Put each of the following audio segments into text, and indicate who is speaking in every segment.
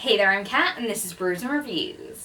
Speaker 1: Hey there, I'm Kat, and this is Brews and Reviews.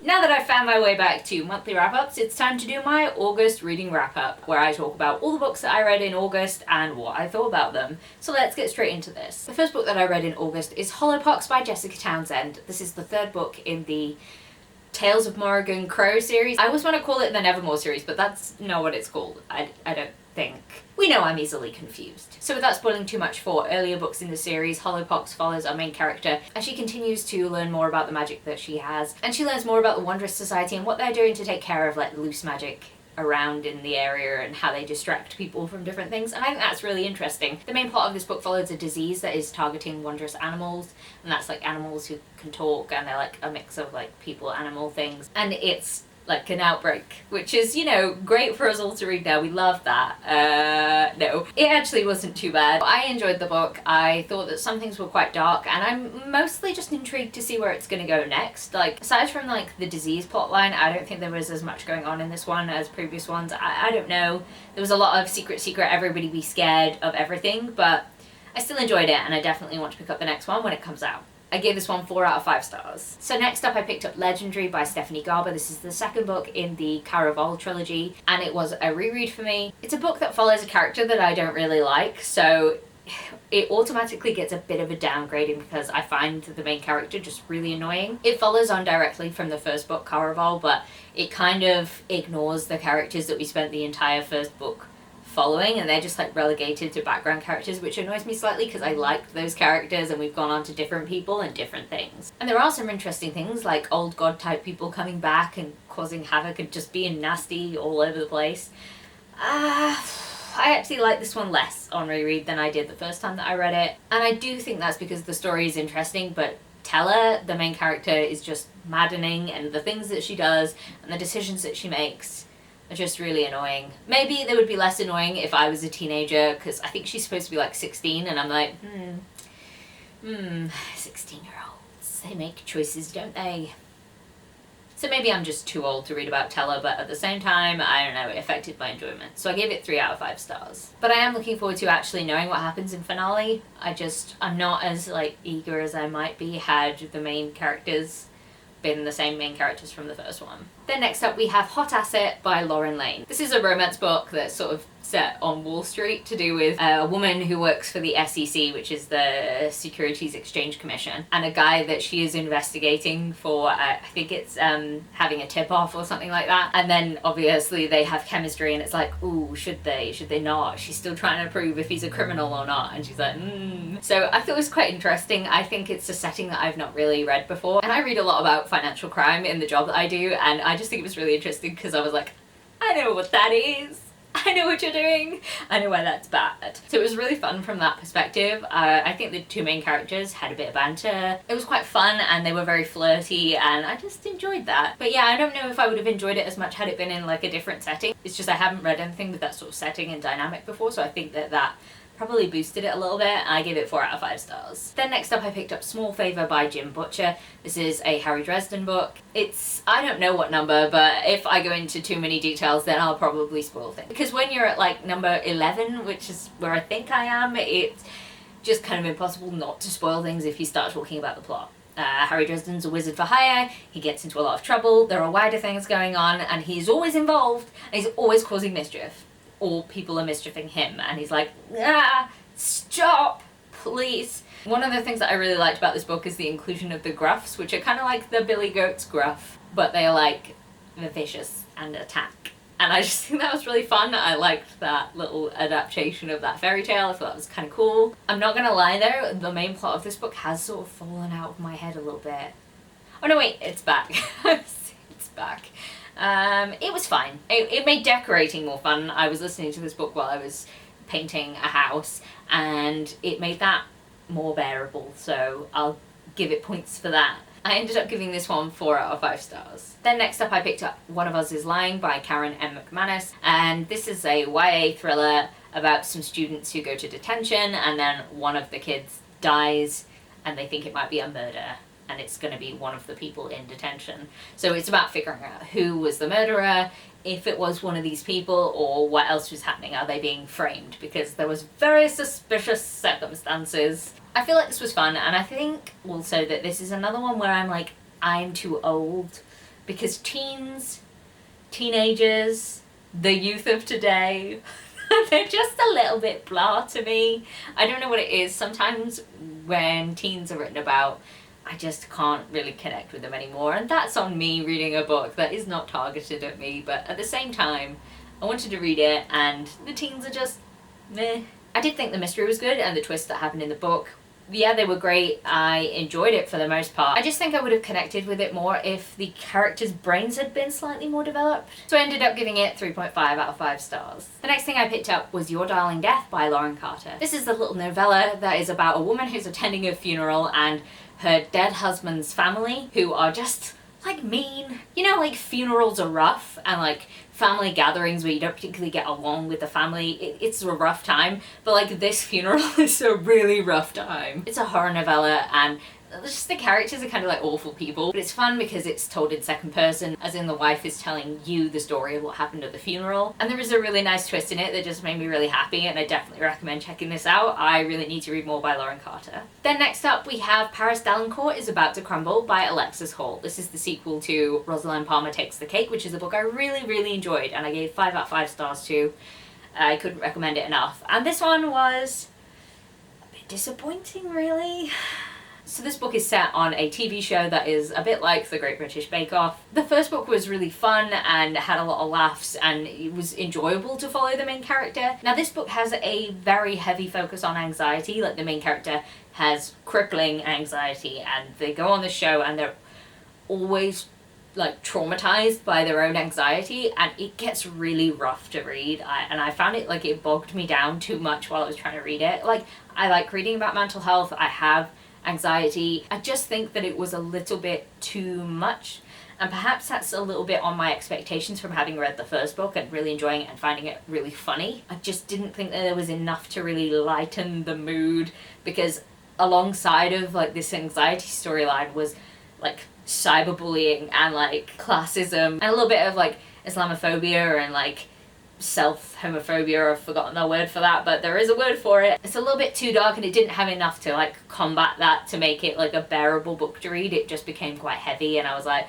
Speaker 1: Now that I've found my way back to monthly wrap-ups, it's time to do my August reading wrap-up, where I talk about all the books that I read in August and what I thought about them. So let's get straight into this. The first book that I read in August is Hollowpox by Jessica Townsend. This is the third book in the Tales of Morrigan Crow series. I always want to call it the Nevermore series, but that's not what it's called. I don't think. We know I'm easily confused. So without spoiling too much for earlier books in the series, Hollowpox follows our main character as she continues to learn more about the magic that she has, and she learns more about the Wondrous Society and what they're doing to take care of like loose magic around in the area and how they distract people from different things, and I think that's really interesting. The main plot of this book follows a disease that is targeting wondrous animals, and that's like animals who can talk, and they're like a mix of like people, animal things, and it's like an outbreak, which is, you know, great for us all to read now. We love that. No, it actually wasn't too bad. I enjoyed the book. I thought that some things were quite dark, and I'm mostly just intrigued to see where it's gonna go next. Like, aside from like the disease plotline, I don't think there was as much going on in this one as previous ones. I don't know. There was a lot of secret, everybody be scared of everything, but I still enjoyed it, and I definitely want to pick up the next one when it comes out. I gave this one 4 out of 5 stars. So next up I picked up Legendary by Stephanie Garber. This is the second book in the Caraval trilogy, and it was a reread for me. It's a book that follows a character that I don't really like, so it automatically gets a bit of a downgrading because I find the main character just really annoying. It follows on directly from the first book, Caraval, but it kind of ignores the characters that we spent the entire first book following, and they're just like relegated to background characters, which annoys me slightly because I liked those characters and we've gone on to different people and different things. And there are some interesting things like old god type people coming back and causing havoc and just being nasty all over the place. I actually like this one less on reread than I did the first time that I read it, and I do think that's because the story is interesting, but Tella, the main character, is just maddening, and the things that she does and the decisions that she makes are just really annoying. Maybe they would be less annoying if I was a teenager, because I think she's supposed to be like 16, and I'm like, 16-year-olds, they make choices, don't they? So maybe I'm just too old to read about Tella, but at the same time, I don't know, it affected my enjoyment. So I gave it 3 out of 5 stars. But I am looking forward to actually knowing what happens in finale. I'm not as like eager as I might be had the main characters been the same main characters from the first one. Then next up we have Hot Asset by Lauren Lane. This is a romance book that's sort of set on Wall Street to do with a woman who works for the SEC, which is the Securities Exchange Commission, and a guy that she is investigating for, I think it's having a tip-off or something like that. And then obviously they have chemistry, and it's like, ooh, should they not? She's still trying to prove if he's a criminal or not, and she's like, So I thought it was quite interesting. I think it's a setting that I've not really read before, and I read a lot about financial crime in the job that I do, and I just think it was really interesting because I was like, I know what that is. I know what you're doing. I know why that's bad. So it was really fun from that perspective. I think the 2 main characters had a bit of banter. It was quite fun, and they were very flirty, and I just enjoyed that. But yeah, I don't know if I would have enjoyed it as much had it been in like a different setting. It's just I haven't read anything with that sort of setting and dynamic before, so I think that probably boosted it a little bit. I gave it 4 out of 5 stars. Then next up I picked up Small Favor by Jim Butcher. This is a Harry Dresden book. It's, I don't know what number, but if I go into too many details then I'll probably spoil things. Because when you're at like number 11, which is where I think I am, it's just kind of impossible not to spoil things if you start talking about the plot. Harry Dresden's a wizard for hire, he gets into a lot of trouble, there are wider things going on, and he's always involved, and he's always causing mischief. Or people are mischieving him, and he's like, stop, please. One of the things that I really liked about this book is the inclusion of the gruffs, which are kind of like the Billy Goat's gruff, but they're like vicious and attack. And I just think that was really fun. I liked that little adaptation of that fairy tale. I thought that was kind of cool. I'm not gonna lie though, the main plot of this book has sort of fallen out of my head a little bit. Oh no, wait, it's back. It's back. It was fine. It made decorating more fun. I was listening to this book while I was painting a house, and it made that more bearable, so I'll give it points for that. I ended up giving this one 4 out of 5 stars. Then next up I picked up One of Us is Lying by Karen M. McManus, and this is a YA thriller about some students who go to detention, and then one of the kids dies and they think it might be a murder. and it's going to be one of the people in detention. So it's about figuring out who was the murderer. if it was one of these people or what else was happening. Are they being framed? Because there was very suspicious circumstances. I feel like this was fun, and I think also that this is another one where I'm like, I'm too old, because teenagers, the youth of today, they're just a little bit blah to me. I don't know what it is. Sometimes when teens are written about, I just can't really connect with them anymore, and that's on me reading a book that is not targeted at me, but at the same time, I wanted to read it, and the teens are just meh. I did think the mystery was good, and the twists that happened in the book, yeah, they were great. I enjoyed it for the most part. I just think I would have connected with it more if the characters' brains had been slightly more developed. So I ended up giving it 3.5 out of 5 stars. The next thing I picked up was Your Darling Death by Lauren Carter. This is the little novella that is about a woman who's attending a funeral and her dead husband's family, who are just like mean. You know, like funerals are rough, and like family gatherings where you don't particularly get along with the family, it's a rough time, but like this funeral is a really rough time. It's a horror novella, and just the characters are kind of like awful people, but it's fun because it's told in second person, as in the wife is telling you the story of what happened at the funeral, and there is a really nice twist in it that just made me really happy, and I definitely recommend checking this out. I really need to read more by Lauren Carter. Then next up we have Paris Delacourt is About to Crumble by Alexis Hall. This is the sequel to Rosalind Palmer Takes the Cake, which is a book I really enjoyed, and I gave 5 out of 5 stars to. I couldn't recommend it enough. And this one was a bit disappointing, really. So this book is set on a TV show that is a bit like The Great British Bake Off. The first book was really fun and had a lot of laughs, and it was enjoyable to follow the main character. Now this book has a very heavy focus on anxiety. Like the main character has crippling anxiety, and they go on the show and they're always like traumatized by their own anxiety, and it gets really rough to read. I found it like it bogged me down too much while I was trying to read it. Like, I like reading about mental health. I have anxiety. I just think that it was a little bit too much, and perhaps that's a little bit on my expectations from having read the first book and really enjoying it and finding it really funny. I just didn't think that there was enough to really lighten the mood, because alongside of like this anxiety storyline was like cyberbullying and like classism and a little bit of like Islamophobia and like self-homophobia. I've forgotten the word for that, but there is a word for it. It's a little bit too dark, and it didn't have enough to like combat that to make it like a bearable book to read. It just became quite heavy, and I was like,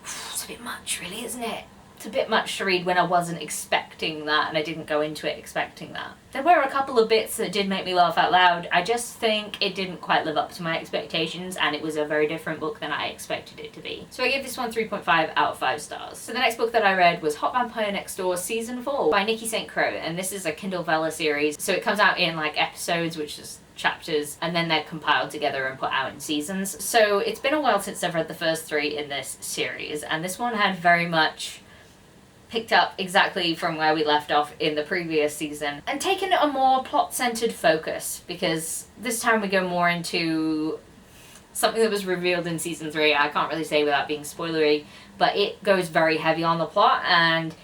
Speaker 1: it's a bit much, really, isn't it? It's a bit much to read when I wasn't expecting that, and I didn't go into it expecting that. There were a couple of bits that did make me laugh out loud. I just think it didn't quite live up to my expectations, and it was a very different book than I expected it to be. So I gave this one 3.5 out of 5 stars. So the next book that I read was Hot Vampire Next Door Season 4 by Nikki St. Crow, and this is a Kindle Vella series, so it comes out in like episodes, which is chapters, and then they're compiled together and put out in seasons. So it's been a while since I've read the first 3 in this series, and this one had very much picked up exactly from where we left off in the previous season and taken a more plot-centered focus, because this time we go more into something that was revealed in season 3. I can't really say without being spoilery, but it goes very heavy on the plot, and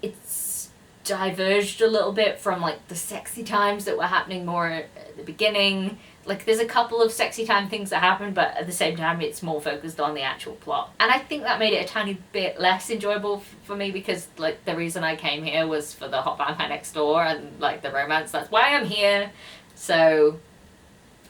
Speaker 1: it's diverged a little bit from like the sexy times that were happening more at the beginning. Like, there's a couple of sexy time things that happen, but at the same time it's more focused on the actual plot. And I think that made it a tiny bit less enjoyable for me, because like the reason I came here was for the Hot Vampire Next Door and like the romance. That's why I'm here. So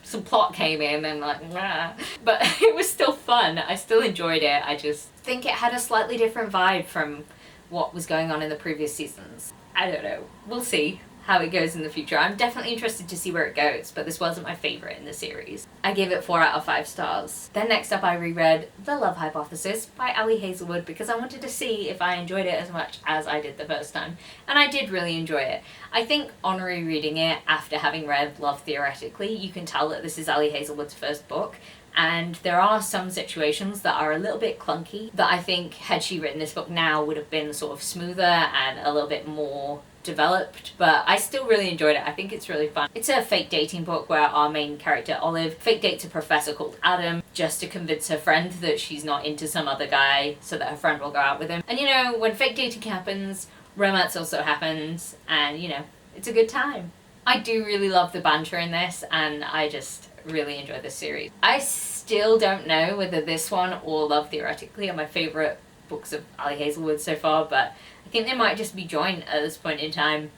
Speaker 1: some plot came in and like, nah. But it was still fun. I still enjoyed it. I just think it had a slightly different vibe from what was going on in the previous seasons. I don't know. We'll see how it goes in the future. I'm definitely interested to see where it goes, but this wasn't my favourite in the series. I gave it 4 out of 5 stars. Then next up I reread The Love Hypothesis by Ali Hazelwood, because I wanted to see if I enjoyed it as much as I did the first time, and I did really enjoy it. I think on rereading it after having read Love Theoretically, you can tell that this is Ali Hazelwood's first book, and there are some situations that are a little bit clunky that I think, had she written this book now, would have been sort of smoother and a little bit more developed, but I still really enjoyed it. I think it's really fun. It's a fake dating book where our main character, Olive, fake dates a professor called Adam just to convince her friend that she's not into some other guy so that her friend will go out with him. And you know, when fake dating happens, romance also happens, and you know, it's a good time. I do really love the banter in this, and I just really enjoy this series. I still don't know whether this one or Love Theoretically are my favourite books of Ali Hazelwood so far, but I think they might just be joint at this point in time.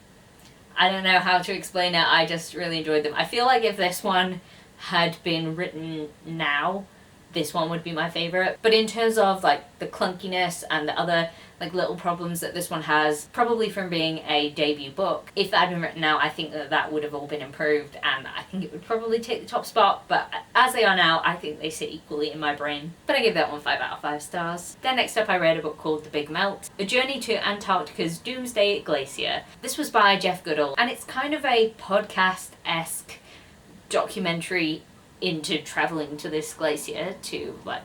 Speaker 1: I don't know how to explain it, I just really enjoyed them. I feel like if this one had been written now, this one would be my favourite. But in terms of like the clunkiness and the other like little problems that this one has, probably from being a debut book, if that had been written now, I think that that would have all been improved, and I think it would probably take the top spot, but as they are now, I think they sit equally in my brain. But I give that one 5 out of 5 stars. Then next up I read a book called The Big Melt, A Journey to Antarctica's Doomsday Glacier. This was by Jeff Goodall, and it's kind of a podcast-esque documentary into travelling to this glacier to like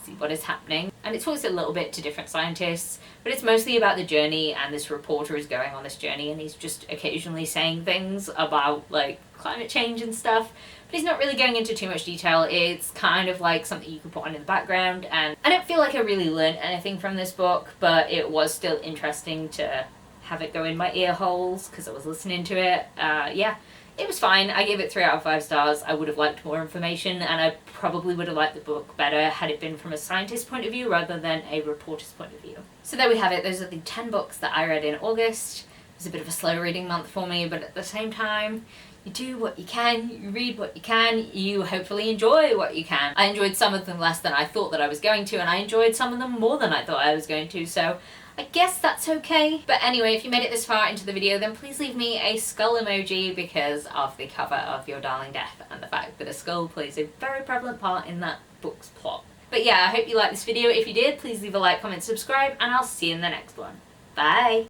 Speaker 1: see what is happening, and it talks a little bit to different scientists, but it's mostly about the journey, and this reporter is going on this journey and he's just occasionally saying things about like climate change and stuff, but he's not really going into too much detail. It's kind of like something you could put on in the background, and I don't feel like I really learned anything from this book, but it was still interesting to have it go in my ear holes because I was listening to it. Yeah, it was fine. I gave it 3 out of 5 stars. I would have liked more information, and I probably would have liked the book better had it been from a scientist's point of view rather than a reporter's point of view. So there we have it. Those are the 10 books that I read in August. It was a bit of a slow reading month for me, but at the same time, you do what you can, you read what you can, you hopefully enjoy what you can. I enjoyed some of them less than I thought that I was going to, and I enjoyed some of them more than I thought I was going to, so I guess that's okay. But anyway, if you made it this far into the video, then please leave me a skull emoji because of the cover of Your Darling Death and the fact that a skull plays a very prevalent part in that book's plot. But yeah, I hope you liked this video. If you did, please leave a like, comment, subscribe, and I'll see you in the next one. Bye!